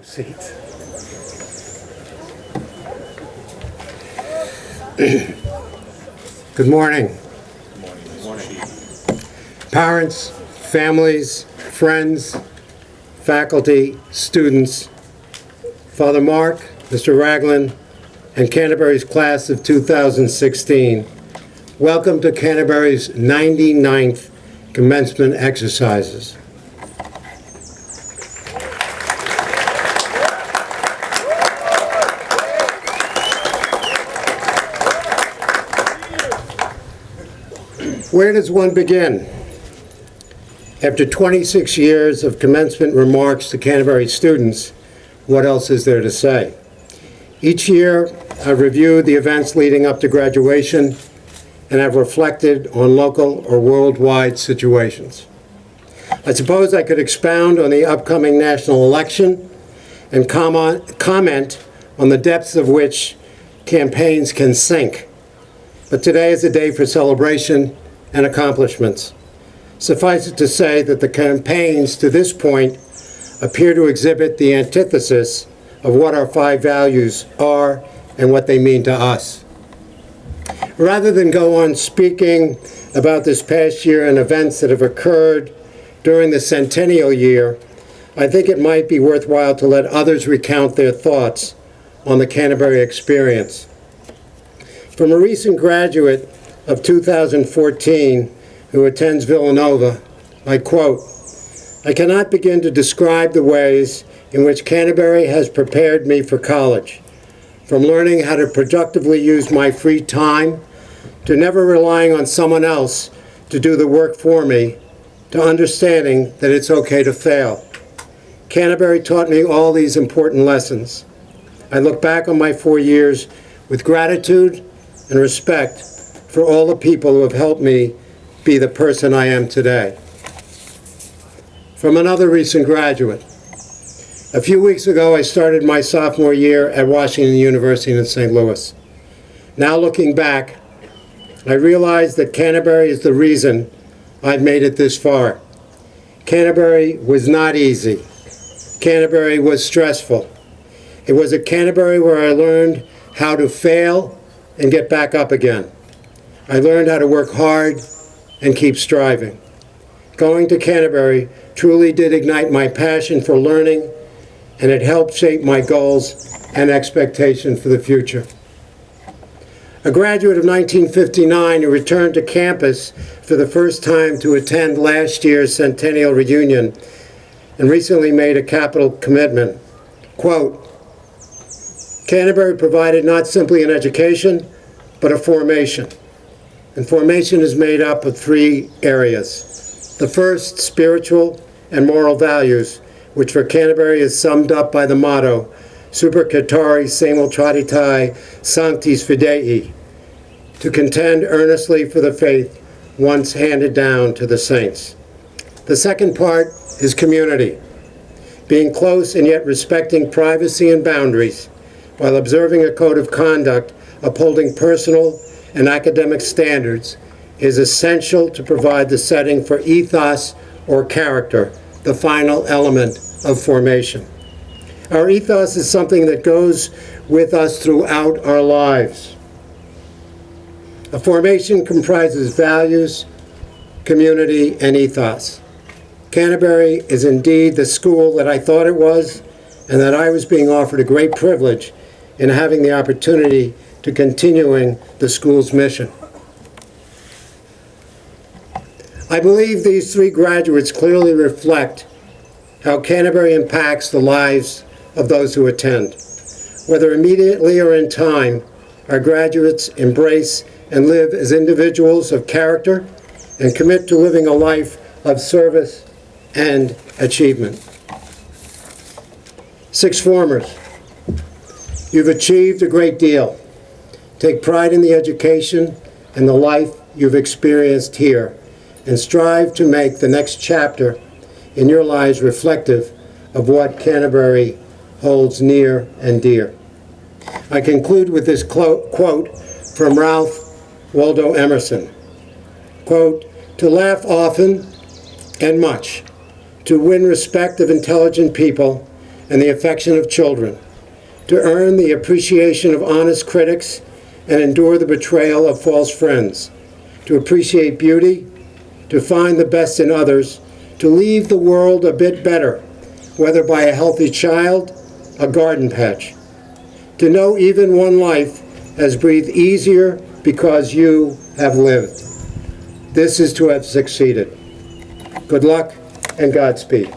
Seat. Good morning. Good morning. Parents, families, friends, faculty, students, Father Mark, Mr. Ragland, and Canterbury's class of 2016. Welcome to Canterbury's 99th commencement exercises. Where does one begin? After 26 years of commencement remarks to Canterbury students, what else is there to say? Each year, I've reviewed the events leading up to graduation and have reflected on local or worldwide situations. I suppose I could expound on the upcoming national election and comment on the depths of which campaigns can sink. But today is a day for celebration and accomplishments. Suffice it to say that the campaigns to this point appear to exhibit the antithesis of what our 5 values are and what they mean to us. Rather than go on speaking about this past year and events that have occurred during the centennial year, I think it might be worthwhile to let others recount their thoughts on the Canterbury experience. From a recent graduate of 2014 who attends Villanova, I quote, "I cannot begin to describe the ways in which Canterbury has prepared me for college, from learning how to productively use my free time, to never relying on someone else to do the work for me, to understanding that it's okay to fail. Canterbury taught me all these important lessons. I look back on my 4 years with gratitude and respect for all the people who have helped me be the person I am today." From another recent graduate, a few weeks ago I started my sophomore year at Washington University in St. Louis. Now looking back, I realize that Canterbury is the reason I've made it this far. Canterbury was not easy. Canterbury was stressful. It was at Canterbury where I learned how to fail and get back up again. I learned how to work hard and keep striving. Going to Canterbury truly did ignite my passion for learning, and it helped shape my goals and expectations for the future. A graduate of 1959 who returned to campus for the first time to attend last year's centennial reunion and recently made a capital commitment, quote, "Canterbury provided not simply an education, but a formation. And formation is made up of 3 areas. The first, spiritual and moral values, which for Canterbury is summed up by the motto, Super Cetari Semel Traditae Sanctis Fidei, to contend earnestly for the faith once handed down to the saints. The second part is community, being close and yet respecting privacy and boundaries, while observing a code of conduct upholding personal and academic standards is essential to provide the setting for ethos or character, the final element of formation. Our ethos is something that goes with us throughout our lives. A formation comprises values, community, and ethos. Canterbury is indeed the school that I thought it was, and that I was being offered a great privilege in having the opportunity to continuing the school's mission. I believe these 3 graduates clearly reflect how Canterbury impacts the lives of those who attend. Whether immediately or in time, our graduates embrace and live as individuals of character and commit to living a life of service and achievement. 6 formers, you've achieved a great deal. Take pride in the education and the life you've experienced here, and strive to make the next chapter in your lives reflective of what Canterbury holds near and dear. I conclude with this quote from Ralph Waldo Emerson. Quote, "To laugh often and much, to win respect of intelligent people, and the affection of children, to earn the appreciation of honest critics and endure the betrayal of false friends, to appreciate beauty, to find the best in others, to leave the world a bit better, whether by a healthy child, a garden patch, to know even one life has breathed easier because you have lived. This is to have succeeded. Good luck and Godspeed.